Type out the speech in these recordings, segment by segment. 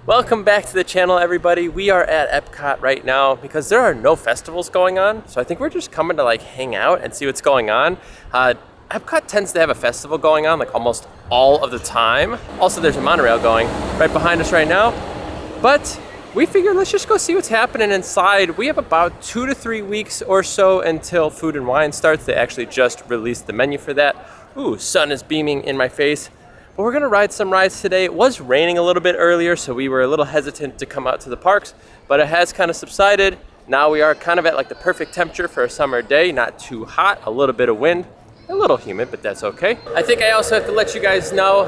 Welcome back to the channel, everybody. We are at Epcot right now because there are no festivals going on. So I think we're just coming to like hang out and see what's going on. Epcot tends to have a festival going on like almost all of the time. Also, there's a monorail going right behind us right now. But we figured let's just go see what's happening inside. We have about 2 to 3 weeks or so until Food and Wine starts. They actually just released the menu for that. Ooh, sun is beaming in my face. But we're gonna ride some rides today. It was raining a little bit earlier, so we were a little hesitant to come out to the parks, but it has kind of subsided. Now we are kind of at like the perfect temperature for a summer day, not too hot, a little bit of wind, a little humid, but that's okay. I think I also have to let you guys know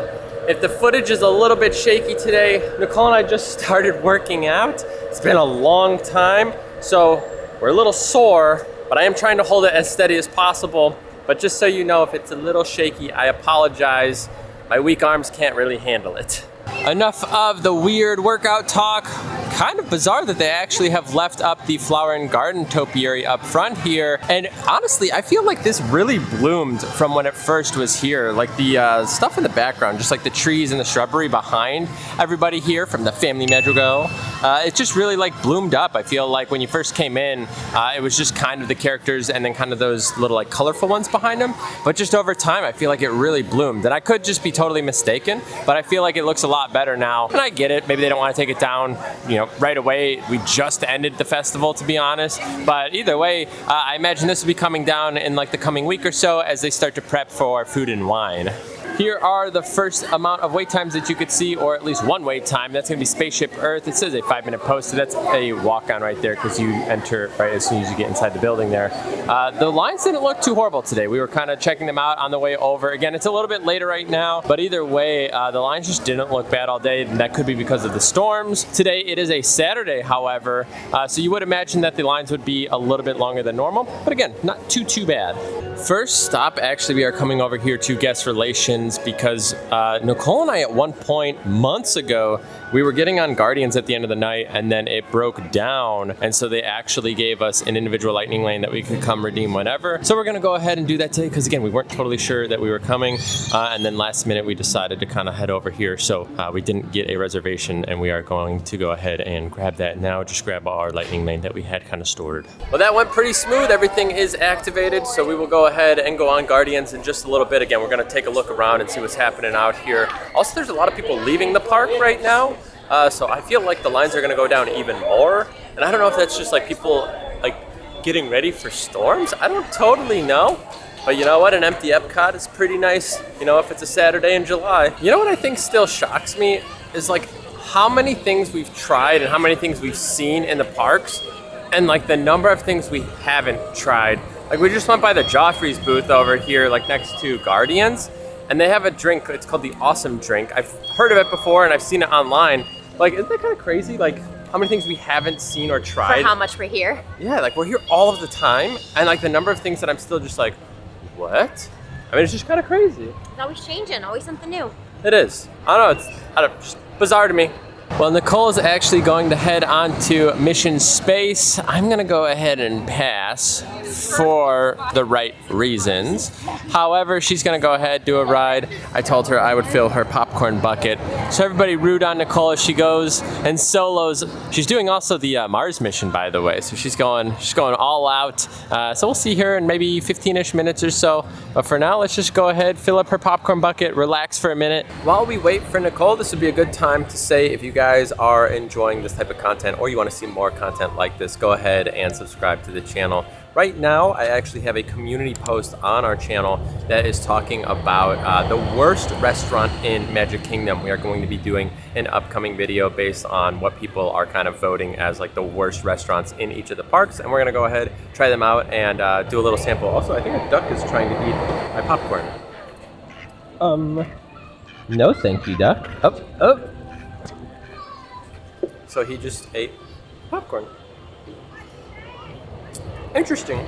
if the footage is a little bit shaky today, Nicole and I just started working out. It's been a long time, so we're a little sore, but I am trying to hold it as steady as possible. But just so you know, if it's a little shaky, I apologize. My weak arms can't really handle it. Enough of the weird workout talk. Kind of bizarre that they actually have left up the flower and garden topiary up front here. And honestly, I feel like this really bloomed from when it first was here. Like the stuff in the background, just like the trees and the shrubbery behind everybody here from the family madrigal. It just really like bloomed up. I feel like when you first came in, it was just kind of the characters and then kind of those little like colorful ones behind them. But just over time, I feel like it really bloomed. And I could just be totally mistaken, but I feel like it looks a lot better now. And I get it, maybe they don't want to take it down, you know, right away. We just ended the festival, to be honest. But either way, I imagine this will be coming down in like the coming week or so as they start to prep for Food and Wine. Here are the first amount of wait times that you could see, or at least one wait time. That's gonna be Spaceship Earth. It says a 5-minute post, so that's a walk-on right there because you enter right as soon as you get inside the building there. The lines didn't look too horrible today. We were kind of checking them out on the way over. Again, it's a little bit later right now, but either way, the lines just didn't look bad all day. And that could be because of the storms. Today, it is a Saturday, however, so you would imagine that the lines would be a little bit longer than normal, but again, not too bad. First stop, actually, we are coming over here to guest relations because Nicole and I at one point months ago, we were getting on Guardians at the end of the night and then it broke down, and so they actually gave us an individual lightning lane that we could come redeem whenever. So we're gonna go ahead and do that today because again, we weren't totally sure that we were coming, and then last minute we decided to kind of head over here, so we didn't get a reservation and we are going to go ahead and grab that now. Just grab our lightning lane that we had kind of stored. Well, that went pretty smooth. Everything is activated, so we will go ahead and go on Guardians in just a little bit. Again, we're gonna take a look around and see what's happening out here. Also, there's a lot of people leaving the park right now, so I feel like the lines are gonna go down even more. And I don't know if that's just like people like getting ready for storms. I don't totally know. But you know what? An empty Epcot is pretty nice, you know, if it's a Saturday in July. You know what I think still shocks me is like how many things we've tried and how many things we've seen in the parks and like the number of things we haven't tried. Like we just went by the Joffrey's booth over here, like next to Guardians, and they have a drink, it's called the Awesome Drink. I've heard of it before and I've seen it online. Like, isn't that kind of crazy? Like how many things we haven't seen or tried. For how much we're here? Yeah, like we're here all of the time, and like the number of things that I'm still just like, what? I mean, it's just kind of crazy. It's always changing, always something new. It is. I don't know, it's just bizarre to me. Well, Nicole is actually going to head on to Mission Space. I'm gonna go ahead and pass for the right reasons. However, she's gonna go ahead, do a ride. I told her I would fill her popcorn bucket. So everybody root on Nicole as she goes and solos. She's doing also the Mars mission, by the way. So she's going all out. So we'll see her in maybe 15-ish minutes or so. But for now, let's just go ahead, fill up her popcorn bucket, relax for a minute. While we wait for Nicole, this would be a good time to say if you guys are enjoying this type of content or you want to see more content like this, go ahead and subscribe to the channel. Right now, I actually have a community post on our channel that is talking about the worst restaurant in Magic Kingdom. We are going to be doing an upcoming video based on what people are kind of voting as like the worst restaurants in each of the parks, and we're gonna go ahead, try them out, and do a little sample. Also, I think a duck is trying to eat my popcorn. No thank you, duck. Oh. So he just ate popcorn. Interesting.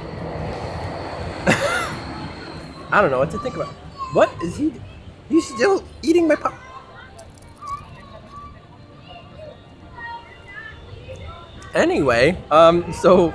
I don't know what to think about. What is he? He's still eating my pop. Anyway, so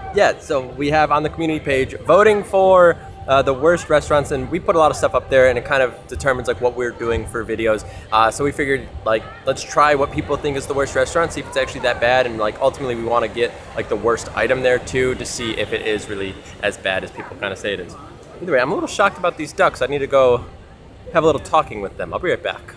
we have on the community page voting for the worst restaurants, and we put a lot of stuff up there, and it kind of determines like what we're doing for videos. So we figured like let's try what people think is the worst restaurant, see if it's actually that bad, and like ultimately we want to get like the worst item there too to see if it is really as bad as people kind of say it is. Either way, I'm a little shocked about these ducks. I need to go have a little talking with them. I'll be right back.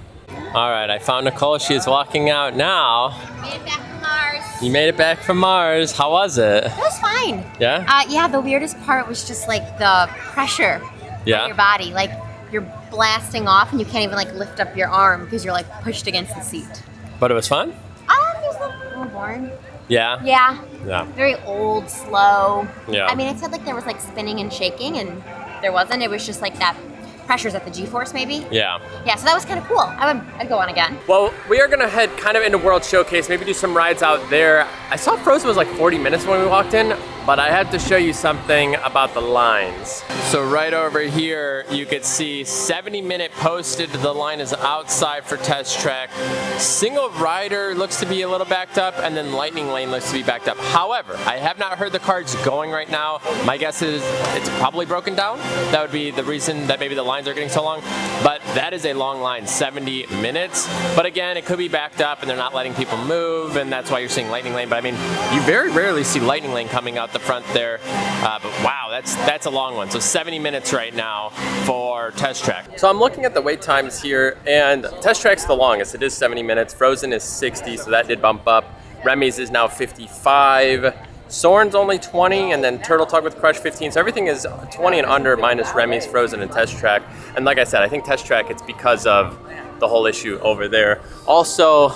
All right, I found Nicole. She is walking out now. Made it back from Mars. You made it back from Mars. How was it? It was fine. Yeah? Yeah, the weirdest part was just like the pressure on your body. Like you're blasting off and you can't even like lift up your arm because you're like pushed against the seat. But it was fun? It was a little boring. Yeah? Yeah. Yeah. Very old, slow. Yeah. I mean, it said like there was like spinning and shaking, and there wasn't. It was just like that pressures at the G-force maybe. Yeah. Yeah, so that was kind of cool. I'd go on again. Well, we are gonna head kind of into World Showcase, maybe do some rides out there. I saw Frozen was like 40 minutes when we walked in, but I had to show you something about the lines. So right over here, you could see 70-minute posted. The line is outside for Test Track. Single rider looks to be a little backed up, and then Lightning Lane looks to be backed up. However, I have not heard the cards going right now. My guess is it's probably broken down. That would be the reason that maybe the lines are getting so long. But that is a long line, 70 minutes. But again, it could be backed up, and they're not letting people move, and that's why you're seeing Lightning Lane. But I mean, you very rarely see Lightning Lane coming out the front there. But wow, that's a long one. So 70 minutes right now for Test Track. So I'm looking at the wait times here, and Test Track's the longest. It is 70 minutes. Frozen is 60, so that did bump up. Remy's is now 55. Soarin's only 20, and then Turtle Talk with Crush 15. So everything is 20 and under minus Remy's, Frozen, and Test Track. And like I said, I think Test Track, it's because of the whole issue over there. Also,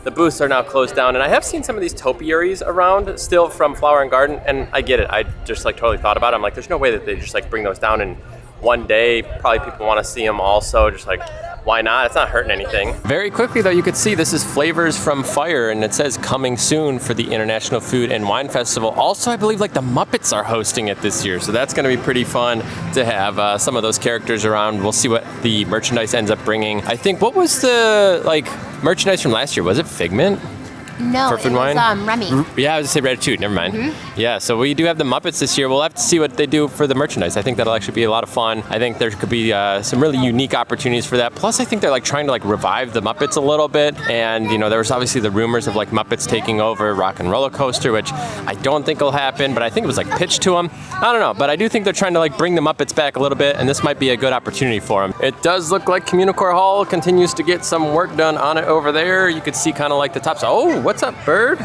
the booths are now closed down, and I have seen some of these topiaries around still from Flower and Garden, and I get it. I just like totally thought about it. I'm like, there's no way that they just like bring those down in one day. Probably people want to see them also, just like, why not? It's not hurting anything. Very quickly though, you could see this is Flavors from Fire, and it says coming soon for the International Food and Wine Festival. Also, I believe like the Muppets are hosting it this year, so that's going to be pretty fun to have some of those characters around. We'll see what the merchandise ends up bringing. I think, what was the like merchandise from last year? Was it Figment? No, for Food it was Wine? Remy. Yeah, I was gonna say Ratatouille, never mind. Yeah, so we do have the Muppets this year. We'll have to see what they do for the merchandise. I think that'll actually be a lot of fun. I think there could be some really unique opportunities for that. Plus, I think they're like trying to like revive the Muppets a little bit. And you know, there was obviously the rumors of like Muppets taking over Rock and Roller Coaster, which I don't think will happen, but I think it was like pitched to them. I don't know, but I do think they're trying to like bring the Muppets back a little bit, and this might be a good opportunity for them. It does look like Communicore Hall continues to get some work done on it over there. You could see kind of like the tops. Oh, what's up, bird?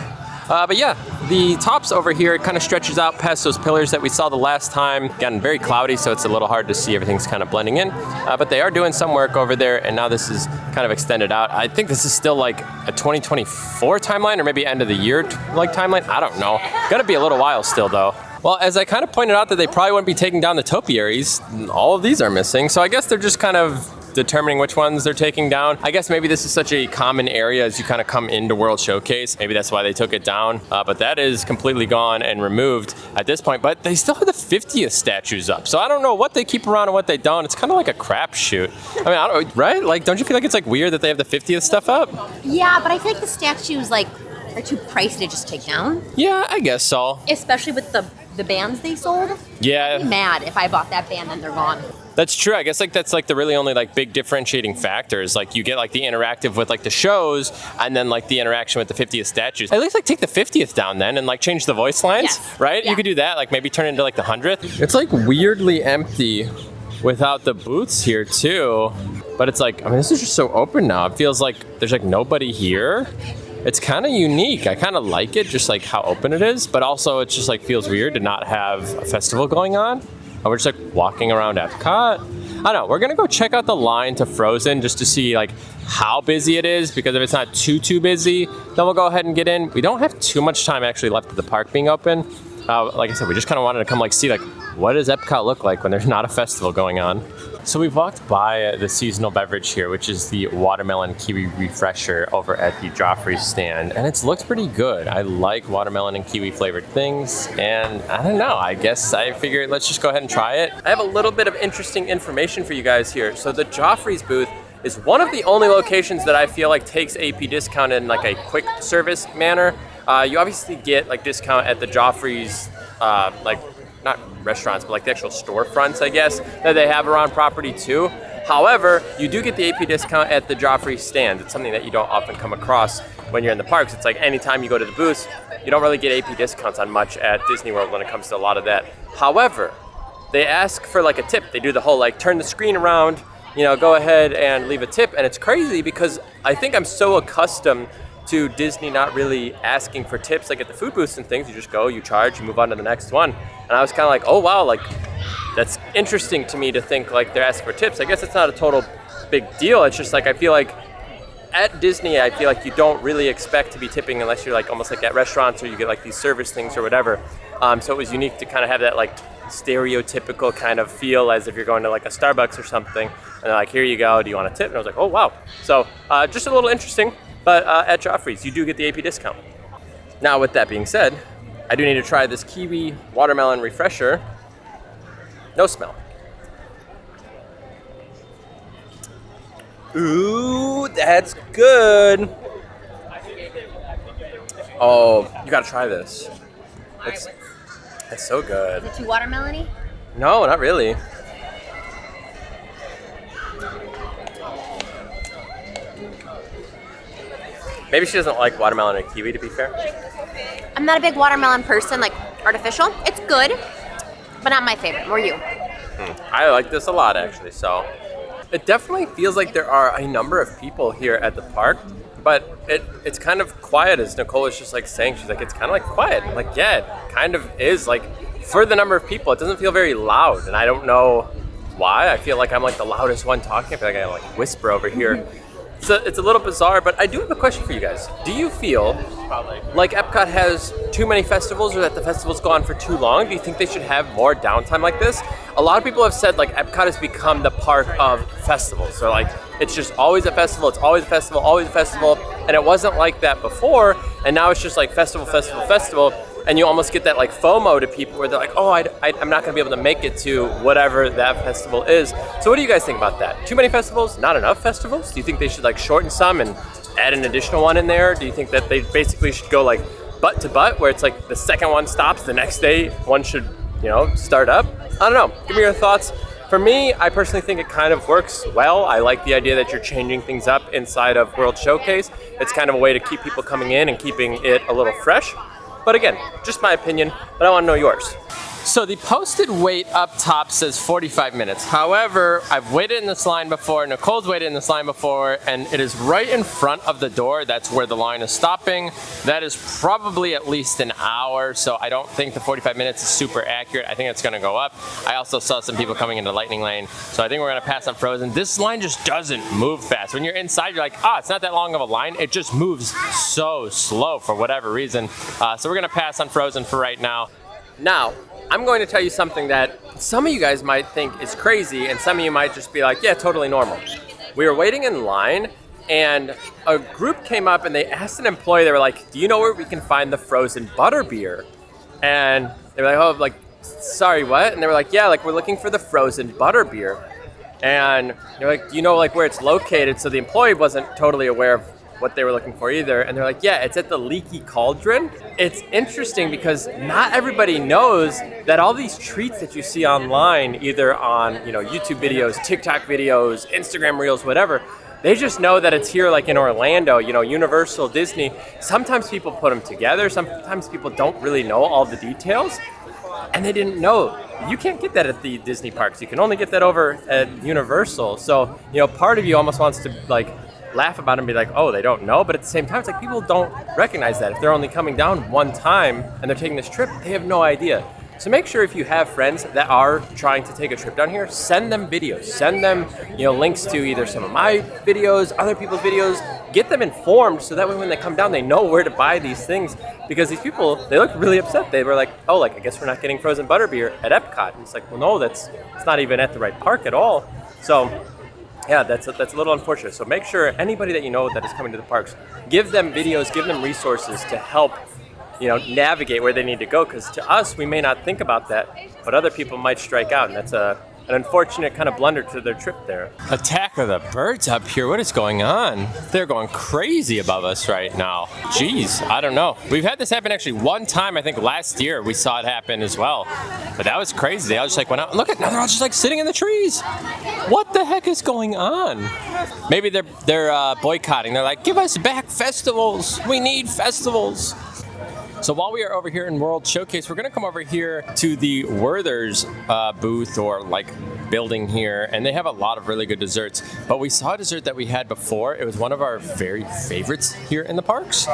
But yeah, the tops over here, it kind of stretches out past those pillars that we saw the last time. Again, very cloudy, so it's a little hard to see. Everything's kind of blending in. But they are doing some work over there, and now this is kind of extended out. I think this is still like a 2024 timeline, or maybe end of the year like timeline. I don't know. Gonna be a little while still though. Well, as I kind of pointed out that they probably wouldn't be taking down the topiaries, all of these are missing. So I guess they're just kind of determining which ones they're taking down. I guess maybe this is such a common area as you kind of come into World Showcase. Maybe that's why they took it down. But that is completely gone and removed at this point. But they still have the 50th statues up. So I don't know what they keep around and what they don't. It's kind of like a crapshoot. I mean, I don't, right? Like, don't you feel like it's like weird that they have the 50th stuff up? Yeah, but I feel like the statues like are too pricey to just take down. Yeah, I guess so. Especially with the bands they sold. Yeah. I'd be mad if I bought that band and they're gone. That's true. I guess like that's like the really only like big differentiating factors. Like you get like the interactive with like the shows, and then like the interaction with the 50th statues. At least like take the 50th down then and like change the voice lines, yes. Right? Yeah. You could do that. Like maybe turn it into like the 100th. It's like weirdly empty without the booths here too. But it's like, I mean, this is just so open now. It feels like there's like nobody here. It's kind of unique. I kind of like it, just like how open it is, but also it just like feels weird to not have a festival going on. And we're just like walking around Epcot. I don't know, we're gonna go check out the line to Frozen just to see like how busy it is, because if it's not too busy, then we'll go ahead and get in. We don't have too much time actually left of the park being open. Like I said, we just kind of wanted to come like see like what does Epcot look like when there's not a festival going on. So we've walked by the seasonal beverage here, which is the watermelon kiwi refresher over at the Joffrey stand, and it's looked pretty good. I like watermelon and kiwi flavored things, and I don't know, I guess I figured let's just go ahead and try it. I have a little bit of interesting information for you guys here. So the Joffrey's booth is one of the only locations that I feel like takes AP discount in like a quick service manner. You obviously get like discount at the Joffrey's like not restaurants, but like the actual storefronts, I guess, that they have around property too. However, you do get the AP discount at the Joffrey stand. It's something that you don't often come across when you're in the parks. It's like anytime you go to the booths, you don't really get AP discounts on much at Disney World when it comes to a lot of that. However, they ask for like a tip. They do the whole like turn the screen around, you know, go ahead and leave a tip. And it's crazy because I think I'm so accustomed to Disney not really asking for tips like at the food booths and things. You just go, you charge, you move on to the next one. And I was kind of like, oh wow, like that's interesting to me to think like they're asking for tips. I guess it's not a total big deal. It's just like I feel like at Disney, I feel like you don't really expect to be tipping unless you're like almost like at restaurants or you get like these service things or whatever. So it was unique to kind of have that like stereotypical kind of feel as if you're going to like a Starbucks or something. And they're like, here you go, do you want a tip? And I was like, oh wow. So just a little interesting, but at Joffrey's, you do get the AP discount. Now with that being said, I do need to try this kiwi watermelon refresher. No smell. Ooh, that's good. Oh, you gotta try this. It's so good. Is it too watermelony? No, not really. Maybe she doesn't like watermelon or kiwi, to be fair. I'm not a big watermelon person, like artificial. It's good, but not my favorite. More you. I like this a lot, actually. So it definitely feels like there are a number of people here at the park, but it's kind of quiet, as Nicole was just like saying. She's like, it's kind of like quiet. I'm like, yeah, it kind of is. Like, for the number of people, it doesn't feel very loud, and I don't know why. I feel like I'm like the loudest one talking. I feel like I like whisper over here. So it's a little bizarre, but I do have a question for you guys. Do you feel like Epcot has too many festivals or that the festivals go on for too long? Do you think they should have more downtime like this? A lot of people have said like Epcot has become the park of festivals. So like it's just always a festival, it's always a festival, always a festival. And it wasn't like that before. And now it's just like festival, festival, festival. And you almost get that like FOMO to people where they're like, oh, I'm not going to be able to make it to whatever that festival is. So what do you guys think about that? Too many festivals? Not enough festivals? Do you think they should like shorten some and add an additional one in there? Do you think that they basically should go like butt to butt where it's like the second one stops, the next day one should, you know, start up? I don't know. Give me your thoughts. For me, I personally think it kind of works well. I like the idea that you're changing things up inside of World Showcase. It's kind of a way to keep people coming in and keeping it a little fresh. But again, just my opinion, but I want to know yours. So the posted wait up top says 45 minutes. However, I've waited in this line before, Nicole's waited in this line before, and it is right in front of the door. That's where the line is stopping. That is probably at least an hour, so I don't think the 45 minutes is super accurate. I think it's gonna go up. I also saw some people coming into Lightning Lane, so I think we're gonna pass on Frozen. This line just doesn't move fast. When you're inside, you're like, it's not that long of a line. It just moves so slow for whatever reason. So we're gonna pass on Frozen for right now. Now, I'm going to tell you something that some of you guys might think is crazy, and some of you might just be like, yeah, totally normal. We were waiting in line, and a group came up and they asked an employee, they were like, do you know where we can find the frozen butterbeer? And they were like, oh, like, sorry, what? And they were like, yeah, like, we're looking for the frozen butterbeer. And they're like, do you know, like, where it's located? So the employee wasn't totally aware of what they were looking for either, and they're like, yeah, it's at the Leaky Cauldron. It's interesting because not everybody knows that all these treats that you see online, either on, you know, YouTube videos, TikTok videos, Instagram Reels, whatever, they just know that it's here like in Orlando, you know, Universal, Disney. Sometimes people put them together, sometimes people don't really know all the details, and they didn't know. You can't get that at the Disney parks. You can only get that over at Universal. So, you know, part of you almost wants to like laugh about it and be like, oh, they don't know, but at the same time, it's like people don't recognize that. If they're only coming down one time and they're taking this trip, they have no idea. So make sure if you have friends that are trying to take a trip down here, send them videos, send them, you know, links to either some of my videos, other people's videos, get them informed so that way when they come down, they know where to buy these things, because these people, they look really upset. They were like, oh, like, I guess we're not getting frozen butterbeer at Epcot. And it's like, well, no, it's not even at the right park at all. So yeah, that's a little unfortunate. So make sure anybody that you know that is coming to the parks, give them videos, give them resources to help, you know, navigate where they need to go. Because to us, we may not think about that, but other people might strike out, and that's an an unfortunate kind of blunder to their trip there. Attack of the birds up here. What is going on? They're going crazy above us right now. Jeez, I don't know. We've had this happen actually one time. I think last year we saw it happen as well. But that was crazy. They all just like went out and look at now they're all just like sitting in the trees. What the heck is going on? Maybe they're boycotting. They're like, give us back festivals. We need festivals. So while we are over here in World Showcase, we're going to come over here to the Werther's booth or like building here, and they have a lot of really good desserts. But we saw a dessert that we had before. It was one of our very favorites here in the parks,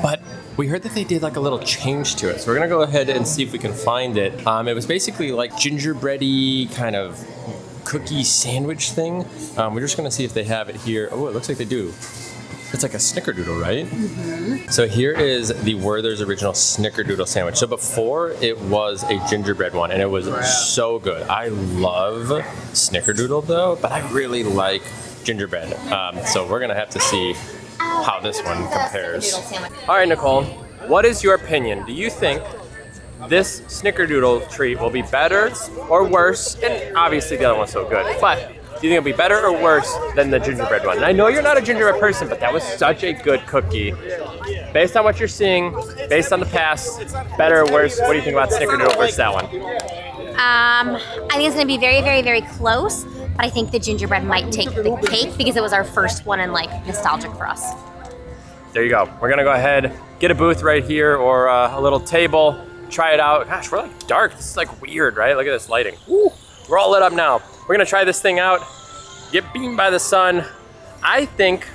but we heard that they did like a little change to it. So we're going to go ahead and see if we can find it. It was basically like gingerbready kind of cookie sandwich thing. We're just going to see if they have it here. Oh, it looks like they do. It's like a snickerdoodle, right? Mm-hmm. So here is the Werther's original snickerdoodle sandwich. So before it was a gingerbread one, and it was so good. I love snickerdoodle though, but I really like gingerbread. So we're gonna have to see how this one compares. All right, Nicole, what is your opinion? Do you think this snickerdoodle treat will be better or worse? And obviously the other one's so good, but do you think it'll be better or worse than the gingerbread one? And I know you're not a gingerbread person, but that was such a good cookie. Based on what you're seeing, based on the past, better or worse, what do you think about snickerdoodle versus that one? I think it's going to be very, very, very close, but I think the gingerbread might take the cake because it was our first one and like nostalgic for us. There you go. We're going to go ahead, get a booth right here or a little table, try it out. Gosh, we're like dark. This is like weird, right? Look at this lighting. Woo. We're all lit up now. We're gonna try this thing out, get beamed by the sun. I think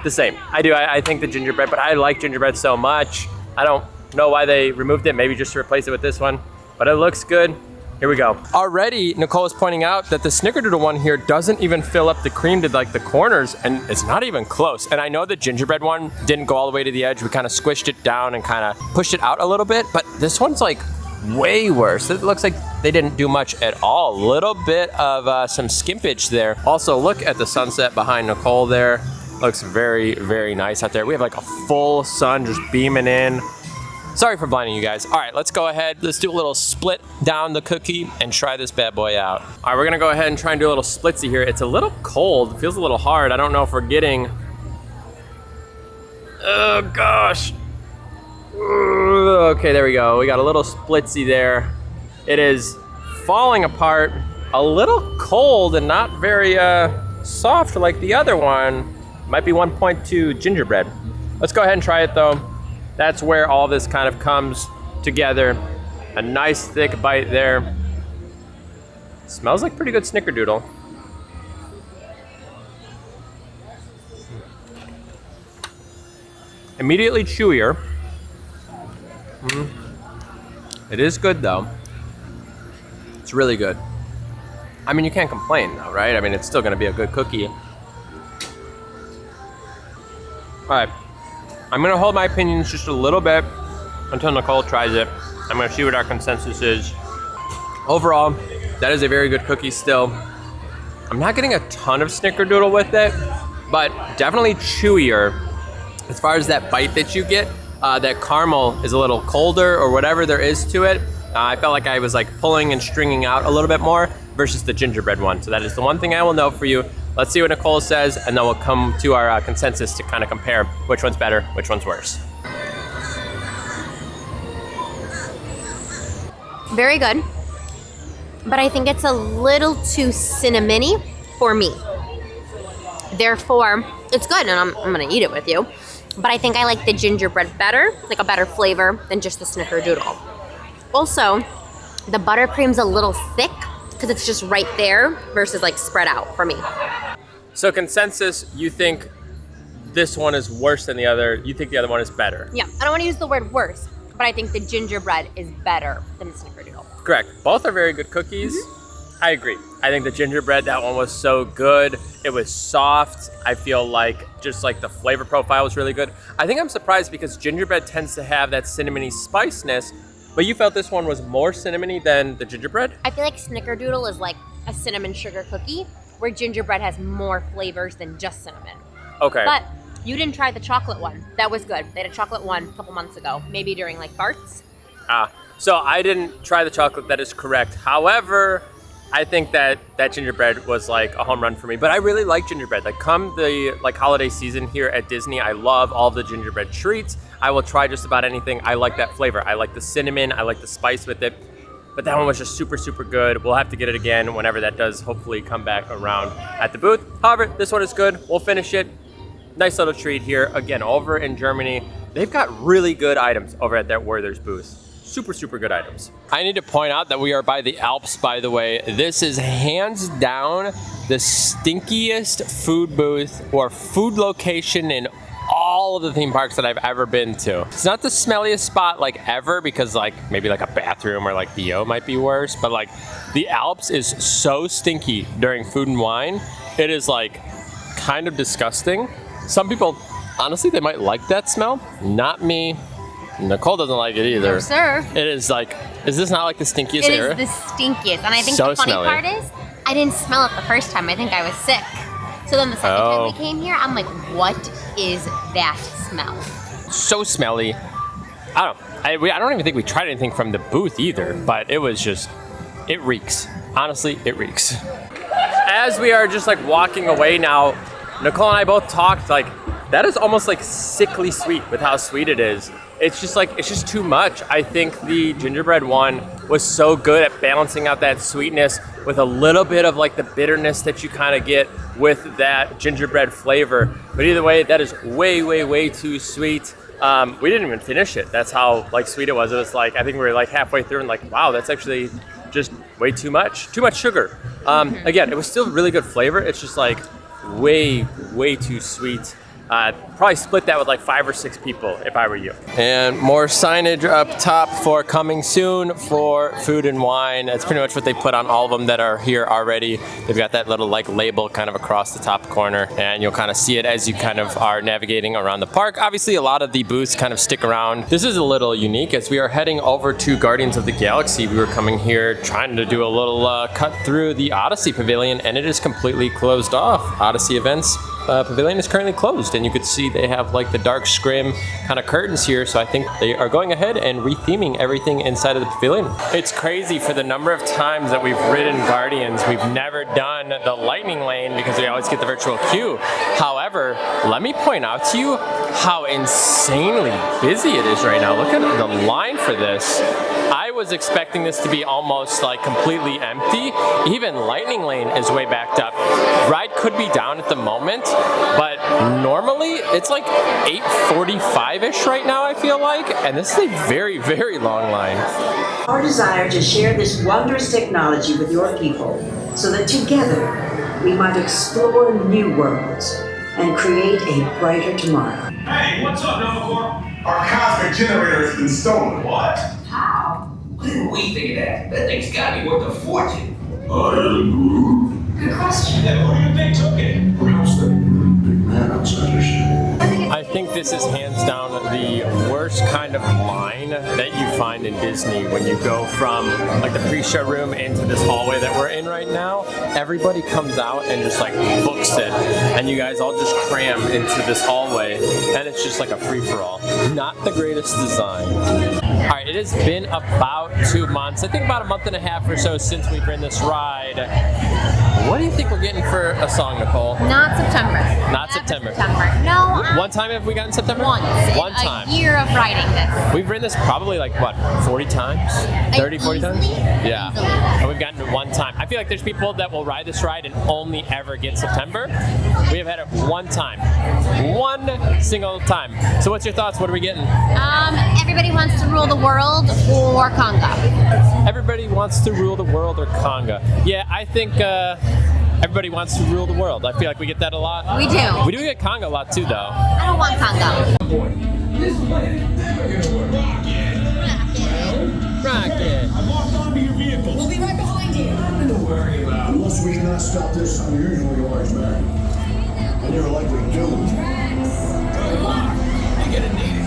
the same. I do, I think the gingerbread, but I like gingerbread so much. I don't know why they removed it, maybe just to replace it with this one, but it looks good. Here we go. Already, Nicole is pointing out that the snickerdoodle one here doesn't even fill up the cream to like the corners, and it's not even close. And I know the gingerbread one didn't go all the way to the edge. We kind of squished it down and kind of pushed it out a little bit, but this one's like way worse. It looks like they didn't do much at all. A little bit of some skimpage there. Also, look at the sunset behind Nicole there. Looks very, very nice out there. We have like a full sun just beaming in. Sorry for blinding you guys. All right, let's go ahead. Let's do a little split down the cookie and try this bad boy out. All right, we're gonna go ahead and try and do a little splitsy here. It's a little cold, it feels a little hard. I don't know if we're getting, oh gosh. Okay, there we go. We got a little splitsy there. It is falling apart, a little cold and not very soft like the other one. Might be 1.2 gingerbread. Let's go ahead and try it though. That's where all this kind of comes together. A nice thick bite there. Smells like pretty good snickerdoodle. Immediately chewier. It is good though. It's really good. I mean, you can't complain though, right? I mean, it's still gonna be a good cookie. All right, I'm gonna hold my opinions just a little bit until Nicole tries it. I'm gonna see what our consensus is. Overall, that is a very good cookie still. I'm not getting a ton of snickerdoodle with it, but definitely chewier. As far as that bite that you get, that caramel is a little colder or whatever there is to it. I felt like I was like pulling and stringing out a little bit more versus the gingerbread one. So that is the one thing I will note for you. Let's see what Nicole says, and then we'll come to our consensus to kind of compare which one's better, which one's worse. Very good, but I think it's a little too cinnamony for me. Therefore, it's good, and I'm gonna eat it with you. But I think I like the gingerbread better, like a better flavor than just the snickerdoodle. Also, the buttercream's a little thick because it's just right there versus like spread out for me. So consensus, you think this one is worse than the other. You think the other one is better. Yeah, I don't want to use the word worse, but I think the gingerbread is better than the snickerdoodle. Correct. Both are very good cookies. Mm-hmm. I agree. I think the gingerbread, that one was so good. It was soft. I feel like just like the flavor profile was really good. I think I'm surprised because gingerbread tends to have that cinnamony spiciness, but you felt this one was more cinnamony than the gingerbread? I feel like snickerdoodle is like a cinnamon sugar cookie, where gingerbread has more flavors than just cinnamon. Okay. But you didn't try the chocolate one. That was good. They had a chocolate one a couple months ago, maybe during like Bart's. So I didn't try the chocolate, that is correct. However, I think that gingerbread was like a home run for me. But I really like gingerbread. Like come the like holiday season here at Disney, I love all the gingerbread treats. I will try just about anything. I like that flavor. I like the cinnamon. I like the spice with it. But that one was just super, super good. We'll have to get it again whenever that does hopefully come back around at the booth. However, this one is good. We'll finish it. Nice little treat here. Again, over in Germany, they've got really good items over at that Werther's booth. Super, super good items. I need to point out that we are by the Alps, by the way. This is hands down the stinkiest food booth or food location in all of the theme parks that I've ever been to. It's not the smelliest spot like ever because like maybe like a bathroom or like BO might be worse, but like the Alps is so stinky during food and wine. It is like kind of disgusting. Some people, honestly, they might like that smell. Not me. Nicole doesn't like it either. No, sir. It is like, is this not like the stinkiest area? It is the stinkiest. And I think So the funny smelly. part is, I didn't smell it the first time. I think I was sick. So then the second time we came here, I'm like, what is that smell? So smelly. I don't even think we tried anything from the booth either, but it was just, it reeks. Honestly, it reeks. As we are just like walking away now, Nicole and I both talked like, that is almost like sickly sweet with how sweet it is. It's just like, it's just too much. I think the gingerbread one was so good at balancing out that sweetness with a little bit of like the bitterness that you kind of get with that gingerbread flavor. But either way, that is way, way, way too sweet. We didn't even finish it. That's how like sweet it was. It was like, I think we were like halfway through and like, wow, that's actually just way too much sugar. Again, it was still really good flavor. It's just like way, way too sweet. Probably split that with like 5 or 6 people if I were you. And more signage up top for coming soon for food and wine. That's pretty much what they put on all of them that are here already. They've got that little like label kind of across the top corner, and you'll kind of see it as you kind of are navigating around the park. Obviously, a lot of the booths kind of stick around. This is a little unique as we are heading over to Guardians of the Galaxy. We were coming here trying to do a little cut through the Odyssey Pavilion, and it is completely closed off. Odyssey Events Pavilion is currently closed, and you could see they have like the dark scrim kind of curtains here, so I think they are going ahead and retheming everything inside of the pavilion. It's crazy for the number of times that we've ridden Guardians. We've never done the lightning lane because we always get the virtual queue. However, let me point out to you how insanely busy it is right now. Look at the line for this. I was expecting this to be almost like completely empty. Even lightning lane is way backed up. Ride could be down at the moment, but normally it's like 8:45-ish right now, I feel like, and this is a very, very long line. Our desire to share this wondrous technology with your people so that together we might explore new worlds and create a brighter tomorrow. Hey, what's up, number 4? Our cosmic generator has been stolen. What? How? Why didn't we think of that? That thing's gotta be worth a fortune. Good question. Then who do you think took it? Perhaps the big man outsiders. I think this is hands down the worst kind of line that you find in Disney when you go from like the pre-show room into this hallway that we're in right now. Everybody comes out and just like books it, and you guys all just cram into this hallway, and it's just like a free-for-all. Not the greatest design. All right, it has been about 2 months, I think about a month and a half or so since we've ridden this ride. What do you think we're getting for a song, Nicole? Not September. Not September. No. One time have we gotten September? Once. One time. A year of riding this. We've ridden this probably like, what, 40 times? 30, 40 times? Easily? Yeah. Easily. And we've gotten it one time. I feel like there's people that will ride this ride and only ever get September. We have had it one time. One single time. So what's your thoughts? What are we getting? Everybody wants to rule the world or Conga. Everybody wants to rule the world or Conga. Yeah, I think everybody wants to rule the world. I feel like we get that a lot. We do. We do get Conga a lot too, though. I don't want Conga. Rocket. I locked onto your vehicle. We'll be right behind you. Nothing to worry about. Unless we cannot stop this unusually large man. And you're likely doomed. You're gonna need it.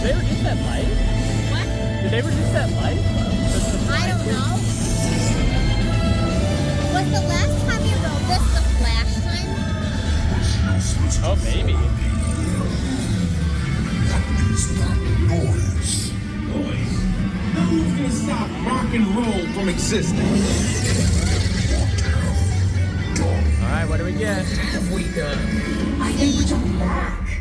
Did they reduce that light? What? Did they reduce that light? I don't know. Was the last time you rode this the flash time? Oh, maybe. Noise. Who's gonna keeping Rome from existing. All right, what do we get? Halfway done. I think we're jumping back.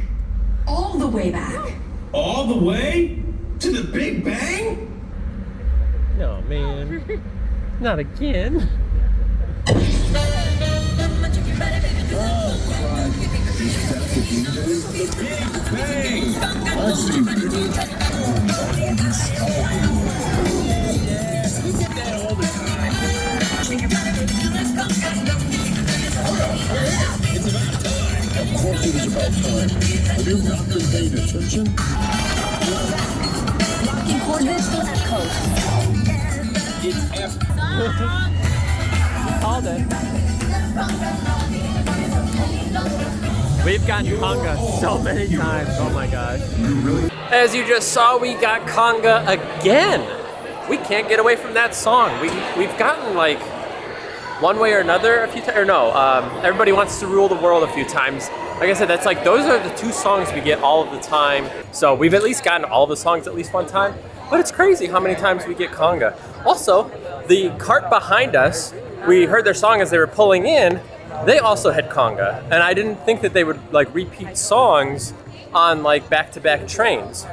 All the way back. All the way to the Big Bang? No, man. Not again. Of course it is about time. Have you not been paying attention? Locking coordinates for Epcot. Called it. We've gotten conga so many times. Oh my gosh. As you just saw, we got conga again. We can't get away from that song. We've gotten like one way or another a few times. Or no, Everybody Wants to Rule the World a few times. Like I said, that's like those are the two songs we get all of the time. So we've at least gotten all the songs at least one time. But it's crazy how many times we get conga. Also, the cart behind us, we heard their song as they were pulling in. They also had conga, and I didn't think that they would like repeat songs on like back-to-back trains.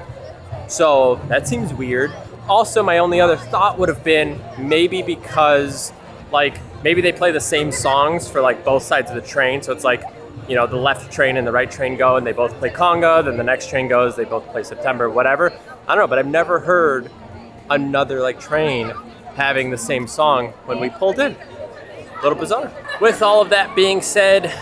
So that seems weird. Also, my only other thought would have been maybe because like maybe they play the same songs for like both sides of the train. So it's like, you know, the left train and the right train go and they both play conga, then the next train goes, they both play September, whatever. I don't know, but I've never heard another like train having the same song when we pulled in. A little bizarre. With all of that being said,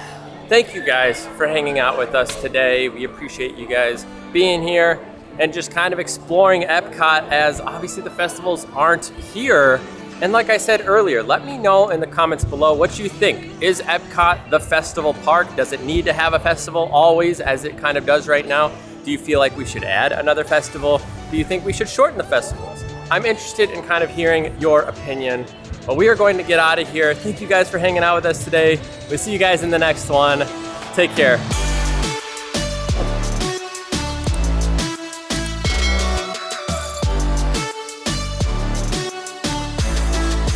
thank you guys for hanging out with us today. We appreciate you guys being here and just kind of exploring Epcot, as obviously the festivals aren't here. And like I said earlier, let me know in the comments below what you think. Is Epcot the festival park? Does it need to have a festival always, as it kind of does right now? Do you feel like we should add another festival? Do you think we should shorten the festivals? I'm interested in kind of hearing your opinion. But we are going to get out of here. Thank you guys for hanging out with us today. We'll see you guys in the next one. Take care.